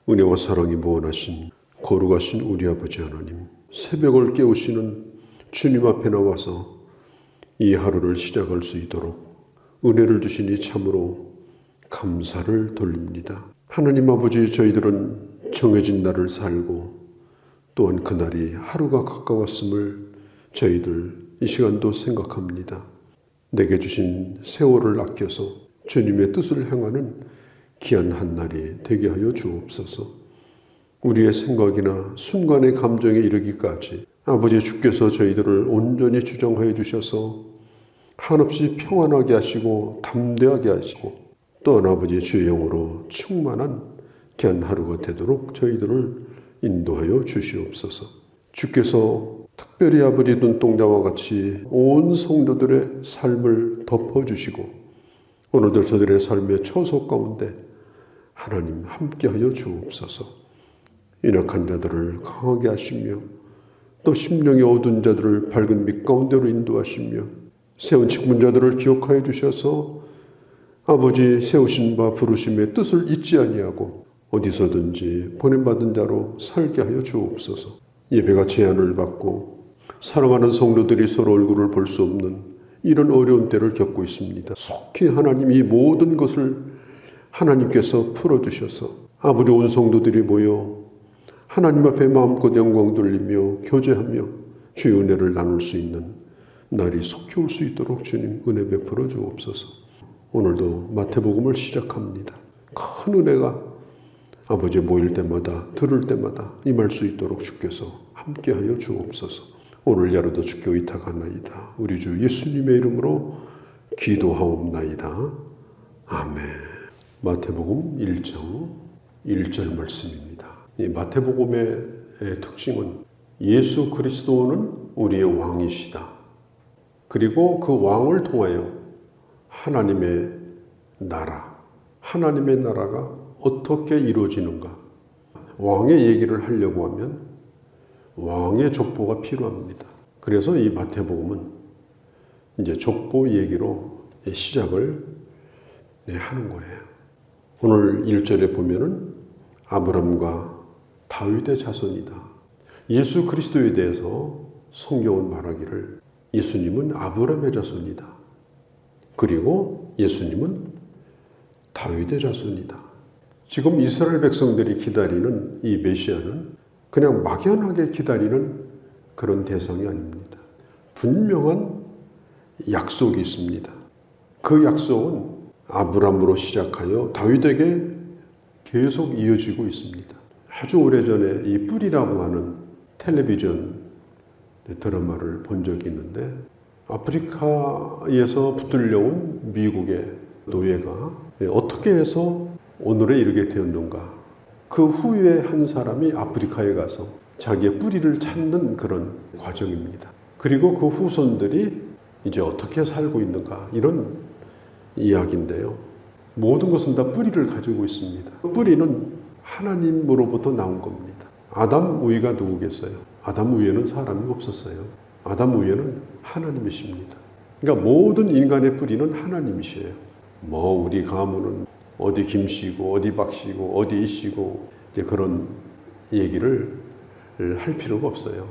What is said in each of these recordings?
은혜와 사랑이 무한하신 거룩하신 우리 아버지 하나님, 새벽을 깨우시는 주님 앞에 나와서 이 하루를 시작할 수 있도록 은혜를 주시니 참으로 감사를 돌립니다. 하나님 아버지, 저희들은 정해진 날을 살고 또한 그날이 하루가 가까웠음을 저희들 이 시간도 생각합니다. 내게 주신 세월을 아껴서 주님의 뜻을 행하는 귀한 한 날이 되게 하여 주옵소서. 우리의 생각이나 순간의 감정에 이르기까지 아버지 주께서 저희들을 온전히 주장하여 주셔서 한없이 평안하게 하시고 담대하게 하시고 또한 아버지 주의 영으로 충만한 귀한 하루가 되도록 저희들을 인도하여 주시옵소서. 주께서 특별히 아버지 눈동자와 같이 온 성도들의 삶을 덮어주시고 오늘도 저들의 삶의 처소 가운데 하나님 함께하여 주옵소서. 연약한 자들을 강하게 하시며 또 심령이 어두운 자들을 밝은 빛 가운데로 인도하시며 세운 직분자들을 기억하여 주셔서 아버지 세우신 바 부르심의 뜻을 잊지 아니하고 어디서든지 보냄받은 자로 살게 하여 주옵소서. 예배가 제한을 받고 사랑하는 성도들이 서로 얼굴을 볼 수 없는 이런 어려운 때를 겪고 있습니다. 속히 하나님 이 모든 것을 하나님께서 풀어주셔서 아버지 온 성도들이 모여 하나님 앞에 마음껏 영광 돌리며 교제하며 주의 은혜를 나눌 수 있는 날이 속히 올 수 있도록 주님 은혜 베풀어 주옵소서. 오늘도 마태복음을 시작합니다. 큰 은혜가 아버지 모일 때마다 들을 때마다 임할 수 있도록 주께서 함께하여 주옵소서. 오늘 야로도 주께 의탁하나이다. 우리 주 예수님의 이름으로 기도하옵나이다. 아멘. 마태복음 1장 1절 말씀입니다. 이 마태복음의 특징은 예수 그리스도는 우리의 왕이시다. 그리고 그 왕을 통하여 하나님의 나라가 어떻게 이루어지는가. 왕의 얘기를 하려고 하면 왕의 족보가 필요합니다. 그래서 이 마태복음은 이제 족보 얘기로 시작을 하는 거예요. 오늘 1절에 보면은 아브람과 다윗의 자손이다. 예수 그리스도에 대해서 성경은 말하기를 예수님은 아브람의 자손이다. 그리고 예수님은 다윗의 자손이다. 지금 이스라엘 백성들이 기다리는 이 메시아는 그냥 막연하게 기다리는 그런 대상이 아닙니다. 분명한 약속이 있습니다. 그 약속은 아브람으로 시작하여 다윗에게 계속 이어지고 있습니다. 아주 오래전에 이 뿔이라고 하는 텔레비전 드라마를 본 적이 있는데 아프리카에서 붙들려온 미국의 노예가 어떻게 해서 오늘에 이르게 되었는가. 그 후에 한 사람이 아프리카에 가서 자기의 뿌리를 찾는 그런 과정입니다. 그리고 그 후손들이 이제 어떻게 살고 있는가 이런 이야기인데요. 모든 것은 다 뿌리를 가지고 있습니다. 뿌리는 하나님으로부터 나온 겁니다. 아담 위가 누구겠어요? 아담 위에는 사람이 없었어요. 아담 위에는 하나님이십니다. 그러니까 모든 인간의 뿌리는 하나님이시에요. 우리 가문은 어디 김씨고 어디 박씨고 어디 이씨고 이제 그런 얘기를 할 필요가 없어요.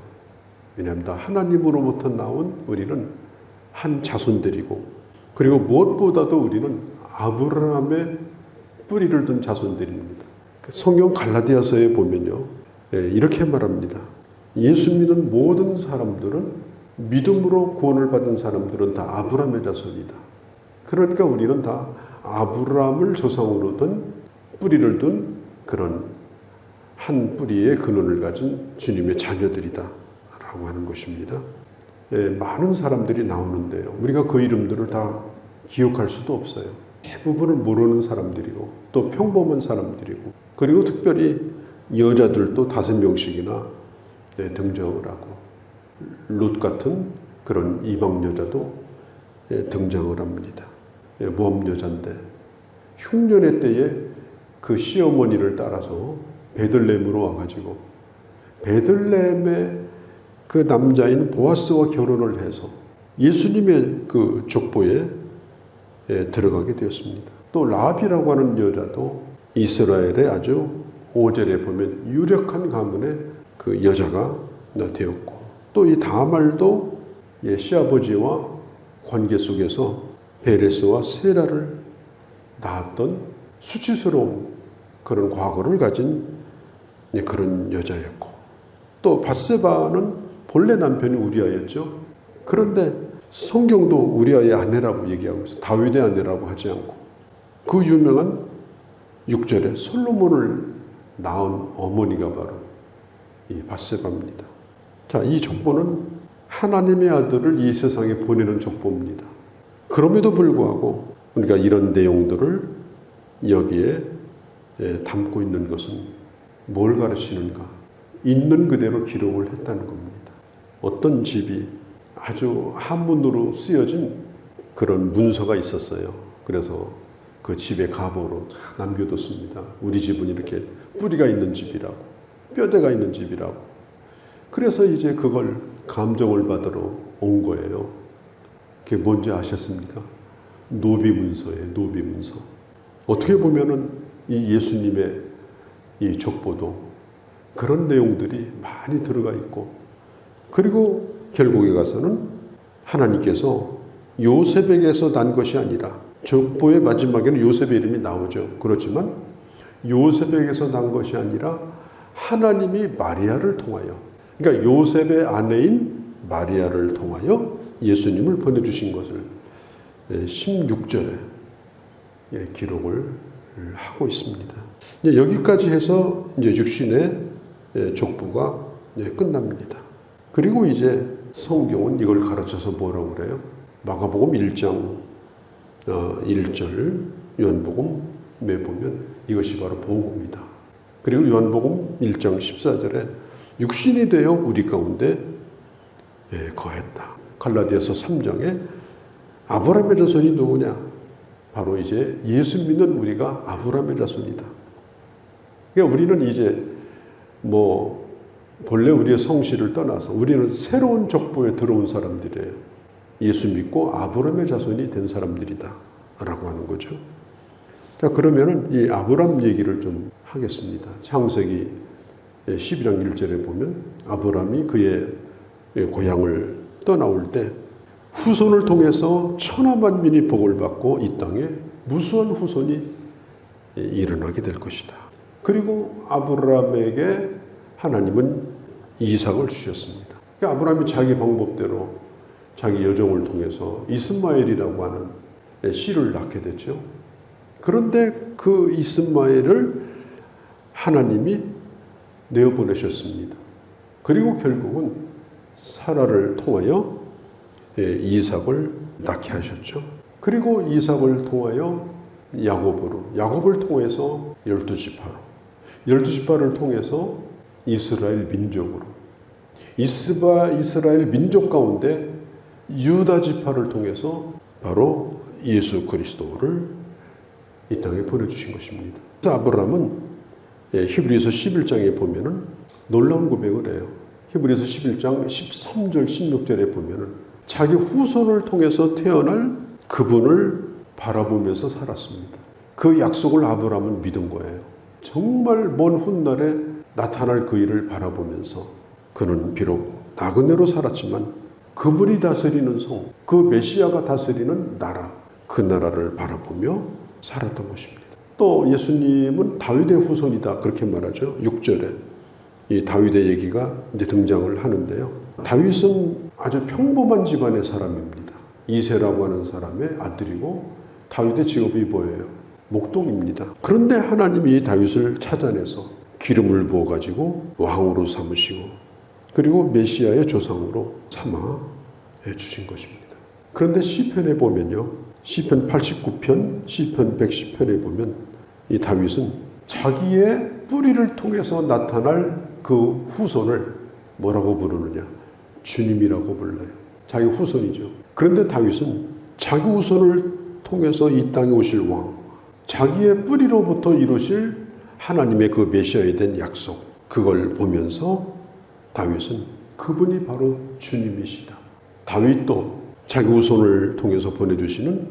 왜냐하면 다 하나님으로부터 나온 우리는 한 자손들이고 그리고 무엇보다도 우리는 아브라함의 뿌리를 둔 자손들입니다. 성경 갈라디아서에 보면요. 이렇게 말합니다. 예수 믿는 모든 사람들은 믿음으로 구원을 받은 사람들은 다 아브라함의 자손이다. 그러니까 우리는 다 아브라함을 조상으로 둔 뿌리를 둔 그런 한 뿌리의 근원을 가진 주님의 자녀들이다 라고 하는 것입니다. 많은 사람들이 나오는데요. 우리가 그 이름들을 다 기억할 수도 없어요. 대부분은 모르는 사람들이고 또 평범한 사람들이고 그리고 특별히 여자들도 5명씩이나 등장을 하고 룻 같은 그런 이방 여자도 등장을 합니다. 모함 여자인데 흉년의 때에 그 시어머니를 따라서 베들레헴으로 와가지고 베들레헴의 그 남자인 보아스와 결혼을 해서 예수님의 그 족보에 들어가게 되었습니다. 또 라합이라고 하는 여자도 이스라엘의 아주 5절에 보면 유력한 가문의 그 여자가 되었고, 또 이 다말도 시아버지와 관계 속에서 베레스와 세라를 낳았던 수치스러운 그런 과거를 가진 그런 여자였고, 또 밧세바는 본래 남편이 우리아였죠. 그런데 성경도 우리아의 아내라고 얘기하고 있어요. 다윗의 아내라고 하지 않고 그 유명한 6절에 솔로몬을 낳은 어머니가 바로 이 밧세바입니다. 자, 이 족보는 하나님의 아들을 이 세상에 보내는 족보입니다. 그럼에도 불구하고 우리가 이런 내용들을 여기에 담고 있는 것은 뭘 가르치는가? 있는 그대로 기록을 했다는 겁니다. 어떤 집이 아주 한문으로 쓰여진 그런 문서가 있었어요. 그래서 그 집의 가보로 남겨뒀습니다. 우리 집은 이렇게 뿌리가 있는 집이라고, 뼈대가 있는 집이라고. 그래서 이제 그걸 감정을 받으러 온 거예요. 그게 뭔지 아셨습니까? 노비문서예요. 노비문서. 어떻게 보면은 이 예수님의 이 족보도 그런 내용들이 많이 들어가 있고, 그리고 결국에 가서는 하나님께서 요셉에게서 난 것이 아니라, 족보의 마지막에는 요셉의 이름이 나오죠. 그렇지만 요셉에게서 난 것이 아니라 하나님이 마리아를 통하여, 그러니까 요셉의 아내인 마리아를 통하여 예수님을 보내주신 것을 16절에 기록을 하고 있습니다. 여기까지 해서 이제 육신의 족보가 끝납니다. 그리고 이제 성경은 이걸 가르쳐서 뭐라고 그래요? 마가복음 1장 1절, 요한복음에 보면 이것이 바로 복음이다. 그리고 요한복음 1장 14절에 육신이 되어 우리 가운데 거했다. 갈라디아서 3장에 아브라함의 자손이 누구냐? 바로 이제 예수 믿는 우리가 아브라함의 자손이다. 그러니까 우리는 이제 본래 우리의 성씨를 떠나서 우리는 새로운 족보에 들어온 사람들이에요. 예수 믿고 아브라함의 자손이 된 사람들이다 라고 하는 거죠. 자, 그러면은 이 아브라함 얘기를 좀 하겠습니다. 창세기 12장 1절에 보면 아브라함이 그의 고향을 떠나올 때 후손을 통해서 천하만민이 복을 받고 이 땅에 무수한 후손이 일어나게 될 것이다. 그리고 아브라함에게 하나님은 이삭을 주셨습니다. 그러니까 아브라함이 자기 방법대로 자기 여종을 통해서 이스마엘이라고 하는 씨를 낳게 됐죠. 그런데 그 이스마엘을 하나님이 내어보내셨습니다. 그리고 결국은 사라를 통하여 이삭을 낳게 하셨죠. 그리고 이삭을 통하여 야곱을 통해서 12지파로, 12지파를 통해서 이스라엘 민족으로, 이스라엘 민족 가운데 유다 지파를 통해서 바로 예수 그리스도를 이 땅에 보내주신 것입니다. 그래서 아브라함은 히브리서 11장에 보면은 놀라운 고백을 해요. 히브리서 11장 13절 16절에 보면은 자기 후손을 통해서 태어날 그분을 바라보면서 살았습니다. 그 약속을 아브라함은 믿은 거예요. 정말 먼 훗날에 나타날 그 일을 바라보면서 그는 비록 나그네로 살았지만 그분이 다스리는 성, 그 메시아가 다스리는 나라, 그 나라를 바라보며 살았던 것입니다. 또 예수님은 다윗의 후손이다 그렇게 말하죠. 6절에 이 다윗의 얘기가 이제 등장을 하는데요. 다윗은 아주 평범한 집안의 사람입니다. 이새라고 하는 사람의 아들이고 다윗의 직업이 뭐예요? 목동입니다. 그런데 하나님이 다윗을 찾아내서 기름을 부어가지고 왕으로 삼으시고 그리고 메시아의 조상으로 삼아 주신 것입니다. 그런데 시편에 보면요. 시편 89편, 시편 110편에 보면 이 다윗은 자기의 뿌리를 통해서 나타날 그 후손을 뭐라고 부르느냐? 주님이라고 불러요. 자기 후손이죠. 그런데 다윗은 자기 후손을 통해서 이 땅에 오실 왕, 자기의 뿌리로부터 이루실 하나님의 그 메시아에 대한 약속, 그걸 보면서 다윗은 그분이 바로 주님이시다. 다윗도 자기 후손을 통해서 보내주시는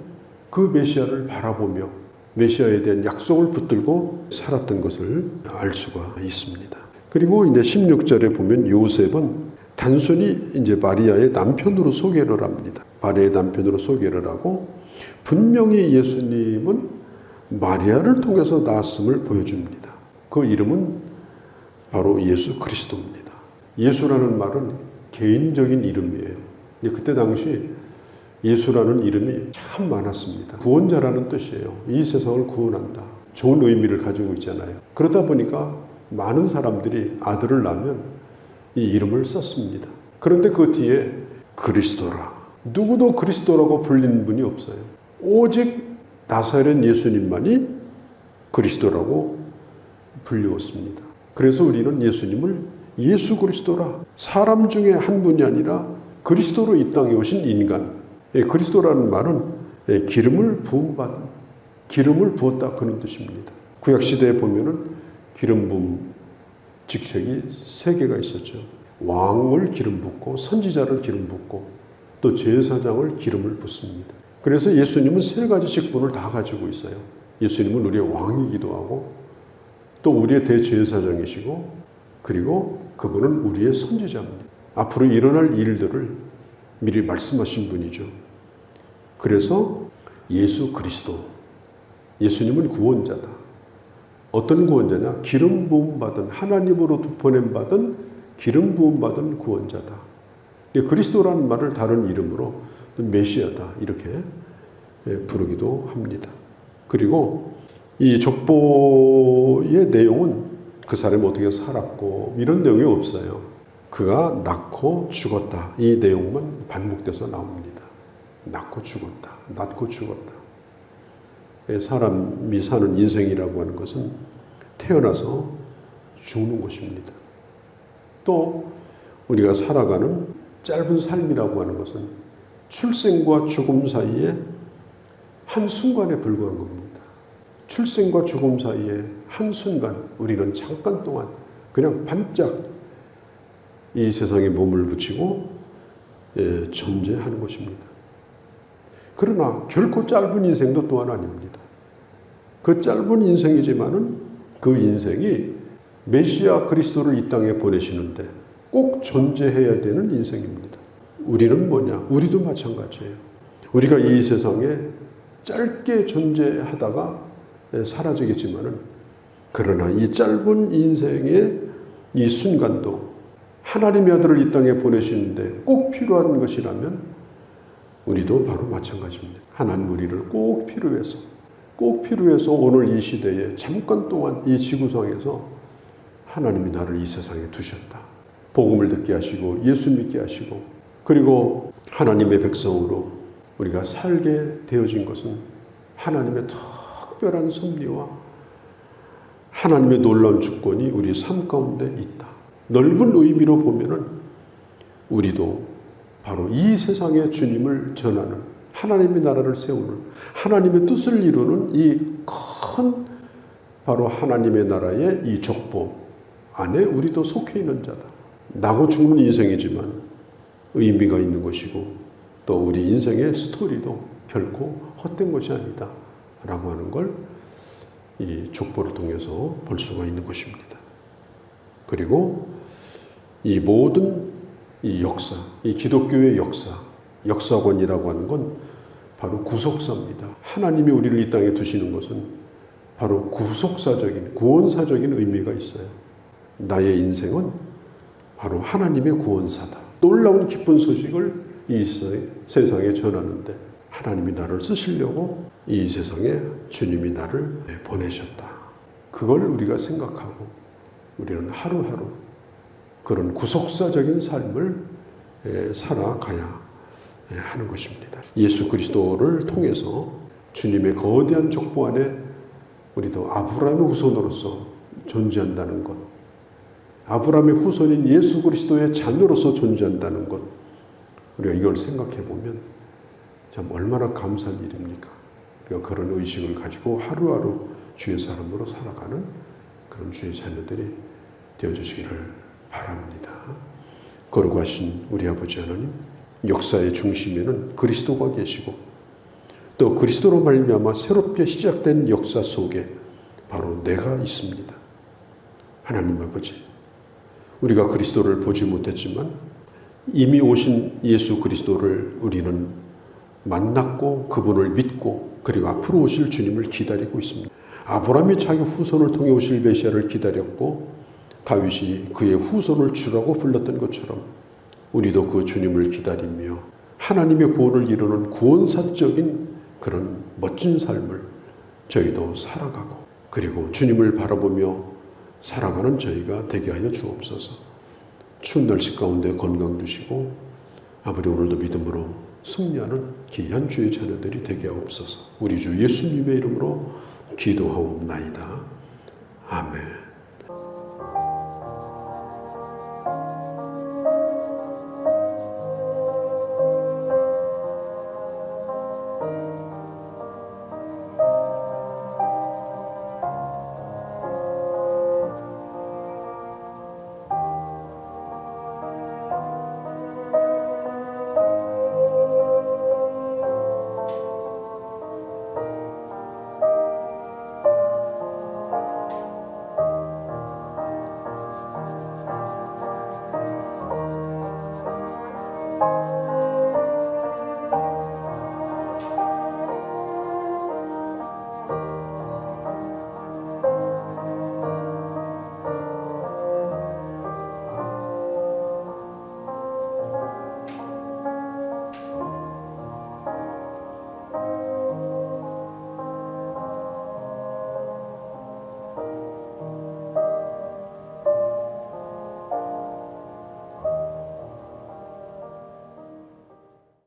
그 메시아를 바라보며 메시아에 대한 약속을 붙들고 살았던 것을 알 수가 있습니다. 그리고 이제 16절에 보면 요셉은 단순히 이제 마리아의 남편으로 소개를 합니다. 마리아의 남편으로 소개를 하고 분명히 예수님은 마리아를 통해서 낳았음을 보여줍니다. 그 이름은 바로 예수 그리스도입니다. 예수라는 말은 개인적인 이름이에요. 그때 당시 예수라는 이름이 참 많았습니다. 구원자라는 뜻이에요. 이 세상을 구원한다. 좋은 의미를 가지고 있잖아요. 그러다 보니까 많은 사람들이 아들을 낳으면 이 이름을 썼습니다. 그런데 그 뒤에 그리스도라. 누구도 그리스도라고 불리는 분이 없어요. 오직 나사렛 예수님만이 그리스도라고 불리웠습니다. 그래서 우리는 예수님을 예수 그리스도라. 사람 중에 한 분이 아니라 그리스도로 이 땅에 오신 인간. 그리스도라는 말은 기름을 부음받은, 기름을 부었다 그런 뜻입니다. 구약시대에 보면은 기름 부음 직책이 3개가 있었죠. 왕을 기름 붓고 선지자를 기름 붓고 또 제사장을 기름을 붓습니다. 그래서 예수님은 3가지 직분을 다 가지고 있어요. 예수님은 우리의 왕이기도 하고 또 우리의 대제사장이시고 그리고 그분은 우리의 선지자입니다. 앞으로 일어날 일들을 미리 말씀하신 분이죠. 그래서 예수 그리스도, 예수님은 구원자다. 어떤 구원자냐? 기름 부음 받은, 하나님으로부터 보냄 받은 기름 부음 받은 구원자다. 그리스도라는 말을 다른 이름으로 메시아다 이렇게 부르기도 합니다. 그리고 이 족보의 내용은 그 사람이 어떻게 살았고 이런 내용이 없어요. 그가 낳고 죽었다. 이 내용만 반복돼서 나옵니다. 낳고 죽었다. 낳고 죽었다. 사람이 사는 인생이라고 하는 것은 태어나서 죽는 것입니다. 또 우리가 살아가는 짧은 삶이라고 하는 것은 출생과 죽음 사이에 한순간에 불과한 겁니다. 출생과 죽음 사이에 한순간 우리는 잠깐 동안 그냥 반짝 이 세상에 몸을 붙이고 존재하는 것입니다. 그러나 결코 짧은 인생도 또한 아닙니다. 그 짧은 인생이지만은 그 인생이 메시아 그리스도를 이 땅에 보내시는데 꼭 존재해야 되는 인생입니다. 우리는 뭐냐? 우리도 마찬가지예요. 우리가 이 세상에 짧게 존재하다가 사라지겠지만은 그러나 이 짧은 인생의 이 순간도 하나님의 아들을 이 땅에 보내시는데 꼭 필요한 것이라면 우리도 바로 마찬가지입니다. 하나님 우리를 꼭 필요해서 오늘 이 시대에 잠깐 동안 이 지구상에서 하나님이 나를 이 세상에 두셨다. 복음을 듣게 하시고 예수 믿게 하시고 그리고 하나님의 백성으로 우리가 살게 되어진 것은 하나님의 특별한 섭리와 하나님의 놀라운 주권이 우리 삶 가운데 있다. 넓은 의미로 보면은 우리도 바로 이 세상에 주님을 전하는 하나님의 나라를 세우는 하나님의 뜻을 이루는 이 큰 바로 하나님의 나라의 이 족보 안에 우리도 속해 있는 자다. 나고 죽는 인생이지만 의미가 있는 것이고 또 우리 인생의 스토리도 결코 헛된 것이 아니다 라고 하는 걸 이 족보를 통해서 볼 수가 있는 것입니다. 그리고 이 모든 이 역사, 이 기독교의 역사관이라고 하는 건 바로 구속사입니다. 하나님이 우리를 이 땅에 두시는 것은 바로 구속사적인, 구원사적인 의미가 있어요. 나의 인생은 바로 하나님의 구원사다. 놀라운 기쁜 소식을 이 세상에 전하는데 하나님이 나를 쓰시려고 이 세상에 주님이 나를 보내셨다. 그걸 우리가 생각하고 우리는 하루하루 그런 구속사적인 삶을 살아가야 하는 것입니다. 예수 그리스도를 통해서 주님의 거대한 족보 안에 우리도 아브라함의 후손으로서 존재한다는 것, 아브라함의 후손인 예수 그리스도의 자녀로서 존재한다는 것, 우리가 이걸 생각해 보면 참 얼마나 감사한 일입니까? 우리가 그런 의식을 가지고 하루하루 주의 사람으로 살아가는 그런 주의 자녀들이 되어주시기를 바랍니다. 거룩하신 우리 아버지 하나님, 역사의 중심에는 그리스도가 계시고 또 그리스도로 말미암아 새롭게 시작된 역사 속에 바로 내가 있습니다. 하나님 아버지, 우리가 그리스도를 보지 못했지만 이미 오신 예수 그리스도를 우리는 만났고 그분을 믿고 그리고 앞으로 오실 주님을 기다리고 있습니다. 아브라함이 자기 후손을 통해 오실 메시아를 기다렸고 다윗이 그의 후손을 주라고 불렀던 것처럼 우리도 그 주님을 기다리며 하나님의 구원을 이루는 구원사적인 그런 멋진 삶을 저희도 살아가고 그리고 주님을 바라보며 살아가는 저희가 되게 하여 주옵소서. 추운 날씨 가운데 건강 주시고 아버지 오늘도 믿음으로 승리하는 귀한 주의 자녀들이 되게 하옵소서. 우리 주 예수님의 이름으로 기도하옵나이다. 아멘.